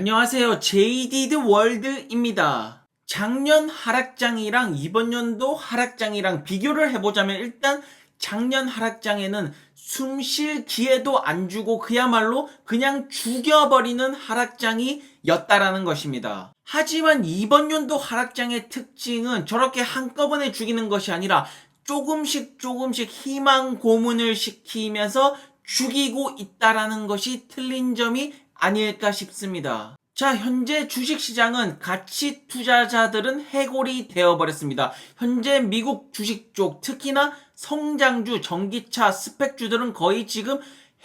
안녕하세요. 제이디드 월드입니다. 작년 하락장이랑 이번 연도 하락장이랑 비교를 해보자면 일단 작년 하락장에는 숨 쉴 기회도 안 주고 그야말로 그냥 죽여버리는 하락장이 였다라는 것입니다. 하지만 이번 연도 하락장의 특징은 저렇게 한꺼번에 죽이는 것이 아니라 조금씩 희망 고문을 시키면서 죽이고 있다라는 것이 틀린 점이 아닐까 싶습니다. 자, 현재 주식시장은 가치 투자자들은 해골이 되어버렸습니다. 현재 미국 주식 쪽, 특히나 성장주, 전기차, 스펙주들은 거의 지금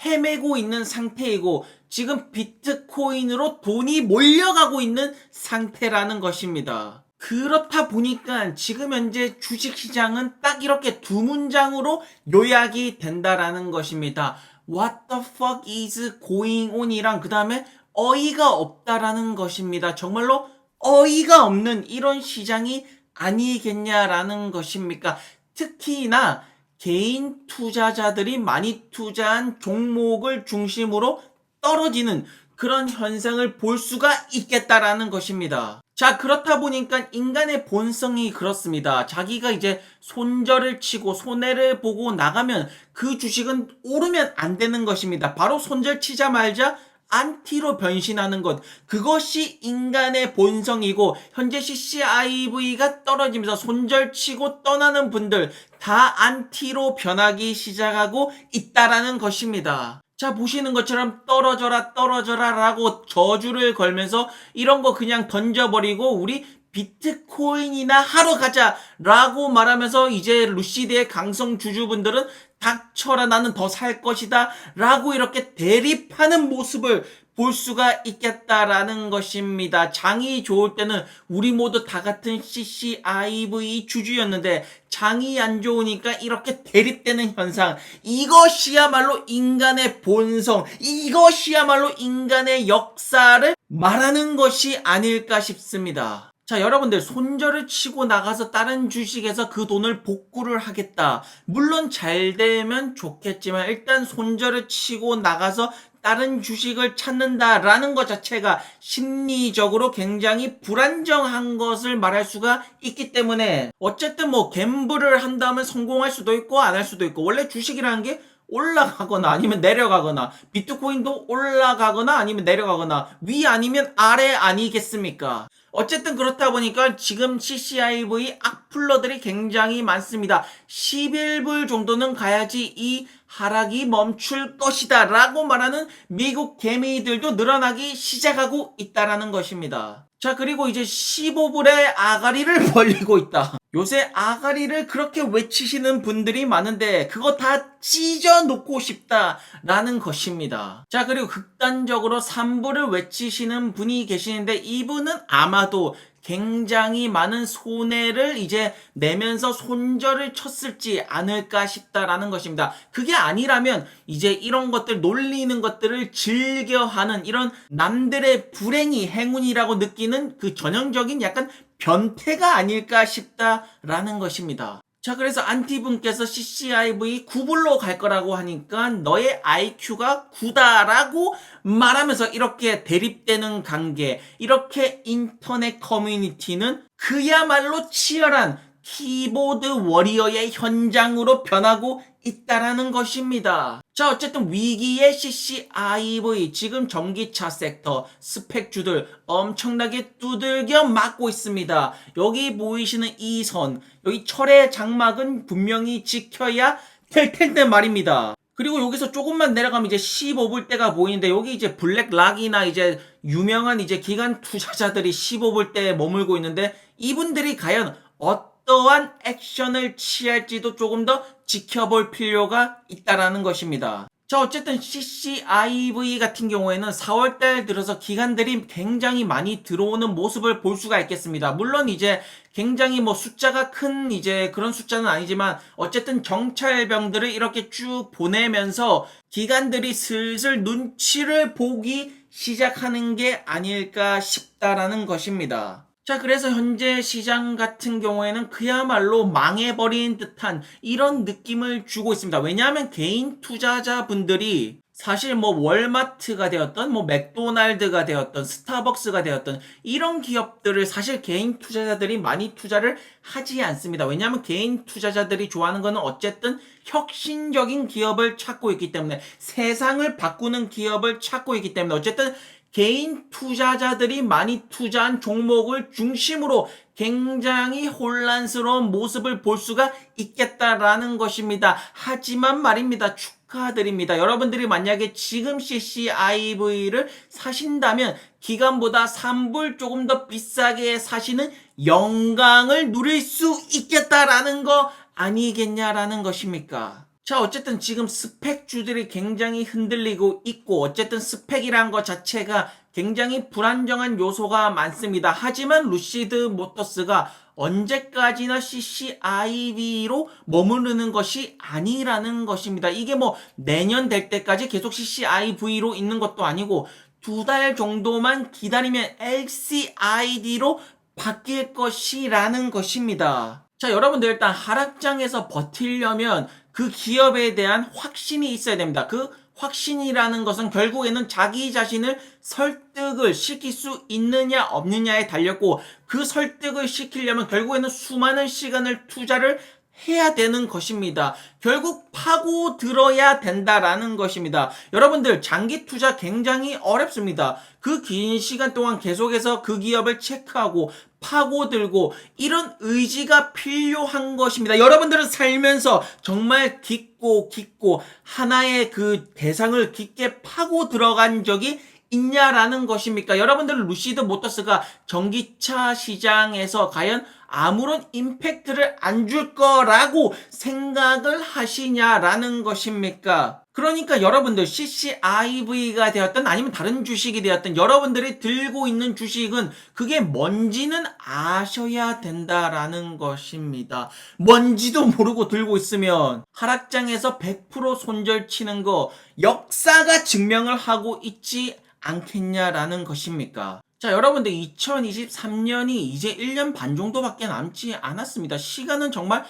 헤매고 있는 상태이고 지금 비트코인으로 돈이 몰려가고 있는 상태라는 것입니다. 그렇다 보니까 지금 현재 주식시장은 딱 이렇게 두 문장으로 요약이 된다라는 것입니다. What the fuck is going on이랑 그 다음에 어이가 없다라는 것입니다. 정말로 어이가 없는 이런 시장이 아니겠냐라는 것입니까? 특히나 개인 투자자들이 많이 투자한 종목을 중심으로 떨어지는 그런 현상을 볼 수가 있겠다라는 것입니다. 자, 그렇다 보니까 인간의 본성이 그렇습니다. 자기가 이제 손절을 치고 손해를 보고 나가면 그 주식은 오르면 안 되는 것입니다. 바로 손절 치자마자 안티로 변신하는 것, 그것이 인간의 본성이고 현재 CCIV가 떨어지면서 손절치고 떠나는 분들 다 안티로 변하기 시작하고 있다라는 것입니다. 자, 보시는 것처럼 떨어져라 라고 저주를 걸면서 이런 거 그냥 던져버리고 우리 비트코인이나 하러 가자 라고 말하면서 이제 루시드의 강성 주주분들은 닥쳐라, 나는 더 살 것이다 라고 이렇게 대립하는 모습을 볼 수가 있겠다라는 것입니다. 장이 좋을 때는 우리 모두 다 같은 CCIV 주주였는데 장이 안 좋으니까 이렇게 대립되는 현상, 이것이야말로 인간의 본성, 이것이야말로 인간의 역사를 말하는 것이 아닐까 싶습니다. 자, 여러분들 손절을 치고 나가서 다른 주식에서 그 돈을 복구를 하겠다. 물론 잘 되면 좋겠지만 일단 손절을 치고 나가서 다른 주식을 찾는다라는 것 자체가 심리적으로 굉장히 불안정한 것을 말할 수가 있기 때문에 어쨌든 뭐 갬블을 한다면 성공할 수도 있고 안 할 수도 있고, 원래 주식이라는 게 올라가거나 아니면 내려가거나 비트코인도 올라가거나 아니면 내려가거나 위 아니면 아래 아니겠습니까? 어쨌든 그렇다 보니까 지금 CCIV 악플러들이 굉장히 많습니다. 11불 정도는 가야지 이 하락이 멈출 것이다 라고 말하는 미국 개미들도 늘어나기 시작하고 있다라는 것입니다. 자, 그리고 이제 15불의 아가리를 벌리고 있다. 요새 아가리를 그렇게 외치시는 분들이 많은데 그거 다 찢어놓고 싶다라는 것입니다. 자, 그리고 극단적으로 3불을 외치시는 분이 계시는데 이분은 아마도 굉장히 많은 손해를 이제 내면서 손절을 쳤을지 않을까 싶다라는 것입니다. 그게 아니라면 이제 이런 것들 놀리는 것들을 즐겨하는 이런 남들의 불행이 행운이라고 느끼는 그 전형적인 약간 변태가 아닐까 싶다라는 것입니다. 자, 그래서 안티분께서 CCIV 9불로 갈 거라고 하니까 너의 IQ가 9다라고 말하면서 이렇게 대립되는 관계, 이렇게 인터넷 커뮤니티는 그야말로 치열한 키보드 워리어의 현장으로 변하고 있다라는 것입니다. 자, 어쨌든 위기의 CCIV, 지금 전기차 섹터, 스펙주들 엄청나게 두들겨 맞고 있습니다. 여기 보이시는 이 선, 여기 철의 장막은 분명히 지켜야 될 텐데 말입니다. 그리고 여기서 조금만 내려가면 이제 15불대가 보이는데 여기 이제 블랙락이나 이제 유명한 이제 기관 투자자들이 15불대에 머물고 있는데 이분들이 과연 어떠한 액션을 취할지도 조금 더 지켜볼 필요가 있다라는 것입니다. 자, 어쨌든 CCIV 같은 경우에는 4월달 들어서 기관들이 굉장히 많이 들어오는 모습을 볼 수가 있겠습니다. 물론 이제 굉장히 뭐 숫자가 큰 이제 그런 숫자는 아니지만 어쨌든 정찰병들을 이렇게 쭉 보내면서 기관들이 슬슬 눈치를 보기 시작하는 게 아닐까 싶다라는 것입니다. 자, 그래서 현재 시장 같은 경우에는 그야말로 망해버린 듯한 이런 느낌을 주고 있습니다. 왜냐하면 개인 투자자분들이 사실 뭐 월마트가 되었던 뭐 맥도날드가 되었던 스타벅스가 되었던 이런 기업들을 사실 개인 투자자들이 많이 투자를 하지 않습니다. 왜냐하면 개인 투자자들이 좋아하는 거는 어쨌든 혁신적인 기업을 찾고 있기 때문에, 세상을 바꾸는 기업을 찾고 있기 때문에, 어쨌든 개인 투자자들이 많이 투자한 종목을 중심으로 굉장히 혼란스러운 모습을 볼 수가 있겠다라는 것입니다. 하지만 말입니다. 축하드립니다. 여러분들이 만약에 지금 CCIV를 사신다면 기간보다 3불 조금 더 비싸게 사시는 영광을 누릴 수 있겠다라는 거 아니겠냐라는 것입니까? 자, 어쨌든 지금 스펙주들이 굉장히 흔들리고 있고, 어쨌든 스펙이란 것 자체가 굉장히 불안정한 요소가 많습니다. 하지만 루시드 모터스가 언제까지나 CCIV로 머무르는 것이 아니라는 것입니다. 이게 뭐 내년 될 때까지 계속 CCIV로 있는 것도 아니고 2달 정도만 기다리면 LCID로 바뀔 것이라는 것입니다. 자, 여러분들 일단 하락장에서 버티려면 그 기업에 대한 확신이 있어야 됩니다. 그 확신이라는 것은 결국에는 자기 자신을 설득을 시킬 수 있느냐 없느냐에 달렸고, 그 설득을 시키려면 결국에는 수많은 시간을 투자를 해야 되는 것입니다. 결국 파고 들어야 된다라는 것입니다. 여러분들 장기 투자 굉장히 어렵습니다. 그 긴 시간 동안 계속해서 그 기업을 체크하고 파고들고 이런 의지가 필요한 것입니다. 여러분들은 살면서 정말 깊고 하나의 그 대상을 깊게 파고 들어간 적이 있냐라는 것입니까? 여러분들은 루시드 모터스가 전기차 시장에서 과연 아무런 임팩트를 안 줄 거라고 생각을 하시냐라는 것입니까? 그러니까 여러분들 CCIV가 되었든 아니면 다른 주식이 되었든 여러분들이 들고 있는 주식은 그게 뭔지는 아셔야 된다라는 것입니다. 뭔지도 모르고 들고 있으면 하락장에서 100% 손절 치는 거 역사가 증명을 하고 있지 않겠냐라는 것입니까? 자, 여러분들 2023년이 이제 1년 반 정도밖에 남지 않았습니다. 시간은 정말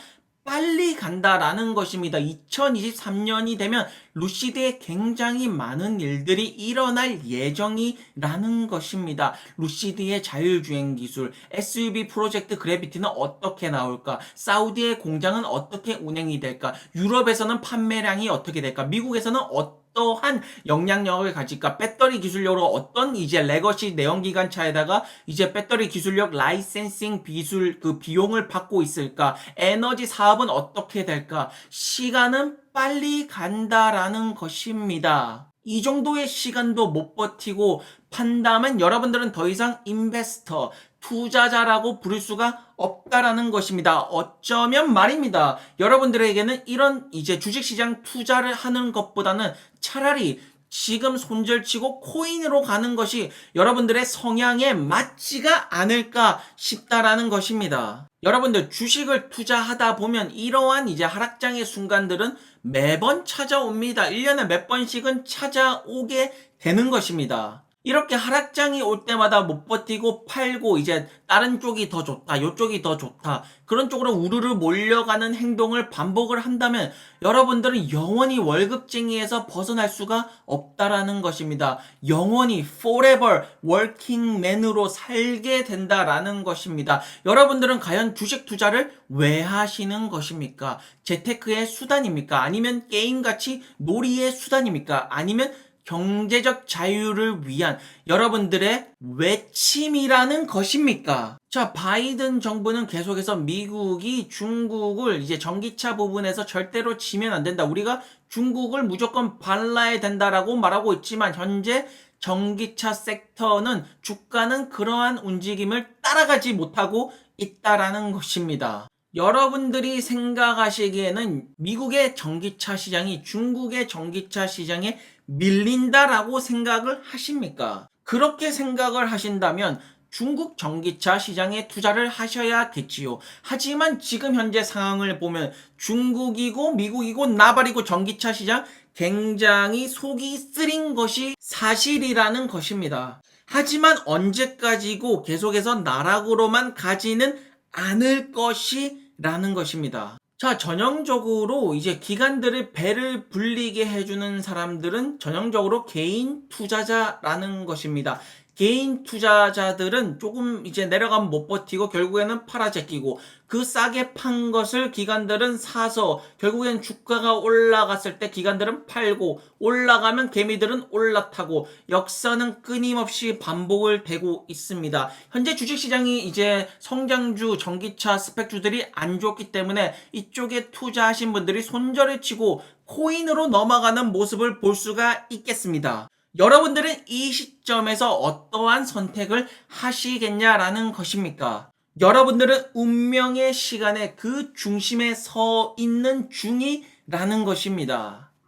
빨리 간다라는 것입니다. 2023년이 되면 루시드에 굉장히 많은 일들이 일어날 예정이라는 것입니다. 루시드의 자율주행 기술, SUV 프로젝트 그래비티는 어떻게 나올까? 사우디의 공장은 어떻게 운행이 될까? 유럽에서는 판매량이 어떻게 될까? 미국에서는 어떠한 영향력을 가질까? 배터리 기술력으로 어떤 이제 레거시 내연기관 차에다가 이제 배터리 기술력 라이센싱 기술 그 비용을 받고 있을까? 에너지 사업은 어떻게 될까? 시간은 빨리 간다라는 것입니다. 이 정도의 시간도 못 버티고 판다면 여러분들은 더 이상 인베스터, 투자자라고 부를 수가 없다라는 것입니다. 어쩌면 말입니다. 여러분들에게는 이런 이제 주식시장 투자를 하는 것보다는 차라리 지금 손절치고 코인으로 가는 것이 여러분들의 성향에 맞지가 않을까 싶다라는 것입니다. 여러분들 주식을 투자하다 보면 이러한 이제 하락장의 순간들은 매번 찾아옵니다. 1년에 몇 번씩은 찾아오게 되는 것입니다. 이렇게 하락장이 올 때마다 못 버티고 팔고 이제 다른 쪽이 더 좋다, 이쪽이 더 좋다, 그런 쪽으로 우르르 몰려가는 행동을 반복을 한다면 여러분들은 영원히 월급쟁이에서 벗어날 수가 없다라는 것입니다. 영원히 forever working man으로 살게 된다라는 것입니다. 여러분들은 과연 주식 투자를 왜 하시는 것입니까? 재테크의 수단입니까? 아니면 게임같이 놀이의 수단입니까? 아니면 경제적 자유를 위한 여러분들의 외침이라는 것입니까? 자, 바이든 정부는 계속해서 미국이 중국을 이제 전기차 부분에서 절대로 지면 안 된다. 우리가 중국을 무조건 발라야 된다라고 말하고 있지만 현재 전기차 섹터는 주가는 그러한 움직임을 따라가지 못하고 있다라는 것입니다. 여러분들이 생각하시기에는 미국의 전기차 시장이 중국의 전기차 시장에 밀린다라고 생각을 하십니까? 그렇게 생각을 하신다면 중국 전기차 시장에 투자를 하셔야겠지요. 하지만 지금 현재 상황을 보면 중국이고 미국이고 나발이고 전기차 시장 굉장히 속이 쓰린 것이 사실이라는 것입니다. 하지만 언제까지고 계속해서 나락으로만 가지는 않을 것이라는 것입니다. 자, 전형적으로 이제 기관들의 배를 불리게 해주는 사람들은 전형적으로 개인 투자자라는 것입니다. 개인 투자자들은 조금 이제 내려가면 못 버티고 결국에는 팔아제끼고, 그 싸게 판 것을 기관들은 사서 결국엔 주가가 올라갔을 때 기관들은 팔고, 올라가면 개미들은 올라타고, 역사는 끊임없이 반복을 되고 있습니다. 현재 주식시장이 이제 성장주, 전기차, 스펙주들이 안 좋기 때문에 이쪽에 투자하신 분들이 손절을 치고 코인으로 넘어가는 모습을 볼 수가 있겠습니다. 여러분들은 이 시점에서 어떠한 선택을 하시겠냐라는 것입니까? 여러분들은 운명의 시간에 그 중심에 서 있는 중이라는 것입니다.